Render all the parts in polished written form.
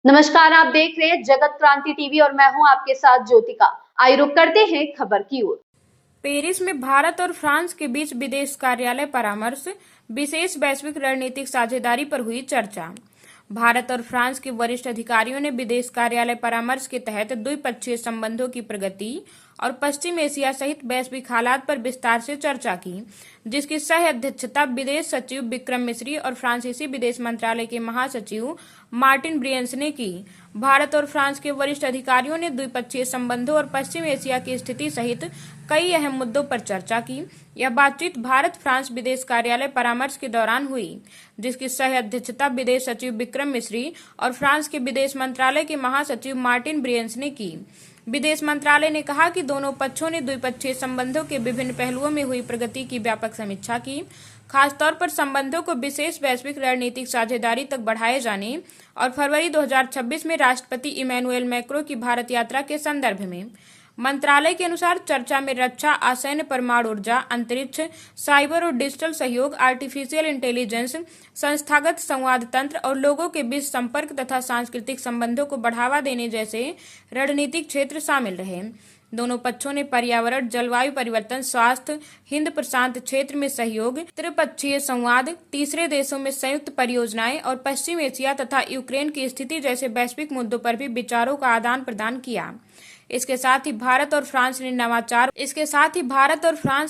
नमस्कार, आप देख रहे हैं जगत क्रांति टीवी और मैं हूं आपके साथ ज्योतिका। आइए रुक करते हैं खबर की ओर। पेरिस में भारत और फ्रांस के बीच विदेश कार्यालय परामर्श, विशेष वैश्विक रणनीतिक साझेदारी पर हुई चर्चा। भारत और फ्रांस के वरिष्ठ अधिकारियों ने विदेश कार्यालय परामर्श के तहत द्विपक्षीय संबंधों की प्रगति और पश्चिम एशिया सहित वैश्विक हालात पर विस्तार से चर्चा की, जिसकी सह अध्यक्षता विदेश सचिव विक्रम मिस्री और फ्रांसीसी विदेश मंत्रालय के महासचिव मार्टिन ब्रियंस ने की। भारत और फ्रांस के वरिष्ठ अधिकारियों ने द्विपक्षीय संबंधों और पश्चिम एशिया की स्थिति सहित कई अहम मुद्दों पर चर्चा की। यह बातचीत भारत फ्रांस विदेश कार्यालय परामर्श के दौरान हुई, जिसकी सह अध्यक्षता विदेश सचिव विक्रम मिस्री और फ्रांस के विदेश मंत्रालय के महासचिव मार्टिन ब्रियंस ने की। विदेश मंत्रालय ने कहा कि दोनों पक्षों ने द्विपक्षीय संबंधों के विभिन्न पहलुओं में हुई प्रगति की व्यापक समीक्षा की, खासतौर पर संबंधों को विशेष वैश्विक रणनीतिक साझेदारी तक बढ़ाए जाने और फरवरी 2026 में राष्ट्रपति इमैनुएल मैक्रों की भारत यात्रा के संदर्भ में। मंत्रालय के अनुसार चर्चा में रक्षा, आसन्न परमाणु ऊर्जा, अंतरिक्ष, साइबर और डिजिटल सहयोग, आर्टिफिशियल इंटेलिजेंस, संस्थागत संवाद तंत्र और लोगों के बीच संपर्क तथा सांस्कृतिक संबंधों को बढ़ावा देने जैसे रणनीतिक क्षेत्र शामिल रहे। दोनों पक्षों ने पर्यावरण, जलवायु परिवर्तन, स्वास्थ्य, हिंद प्रशांत क्षेत्र में सहयोग, त्रिपक्षीय संवाद, तीसरे देशों में संयुक्त परियोजनाएं और पश्चिम एशिया तथा यूक्रेन की स्थिति जैसे वैश्विक मुद्दों पर भी विचारों का आदान प्रदान किया। इसके साथ ही भारत और फ्रांस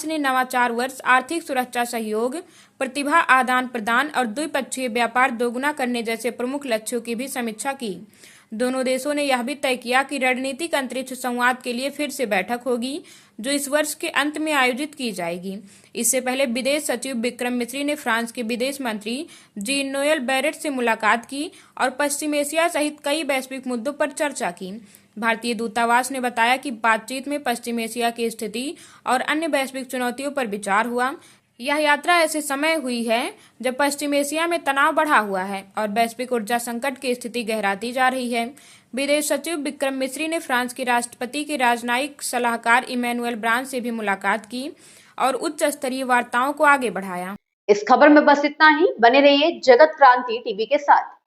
ने नवाचार वर्ष, आर्थिक सुरक्षा सहयोग, प्रतिभा आदान प्रदान और द्विपक्षीय व्यापार दोगुना करने जैसे प्रमुख लक्ष्यों की भी समीक्षा की। दोनों देशों ने यह भी तय किया कि रणनीतिक अंतरिक्ष संवाद के लिए फिर से बैठक होगी, जो इस वर्ष के अंत में आयोजित की जाएगी। इससे पहले विदेश सचिव विक्रम मिस्री ने फ्रांस के विदेश मंत्री जीन नोएल बैरेट से मुलाकात की और पश्चिम एशिया सहित कई वैश्विक मुद्दों पर चर्चा की। भारतीय दूतावास ने बताया कि बातचीत में पश्चिम एशिया की स्थिति और अन्य वैश्विक चुनौतियों पर विचार हुआ। यह यात्रा ऐसे समय हुई है जब पश्चिम एशिया में तनाव बढ़ा हुआ है और वैश्विक ऊर्जा संकट की स्थिति गहराती जा रही है। विदेश सचिव विक्रम मिस्री ने फ्रांस के राष्ट्रपति के राजनयिक सलाहकार इमैनुएल ब्रान से भी मुलाकात की और उच्च स्तरीय वार्ताओं को आगे बढ़ाया। इस खबर में बस इतना ही। बने रहिए जगत क्रांति टीवी के साथ।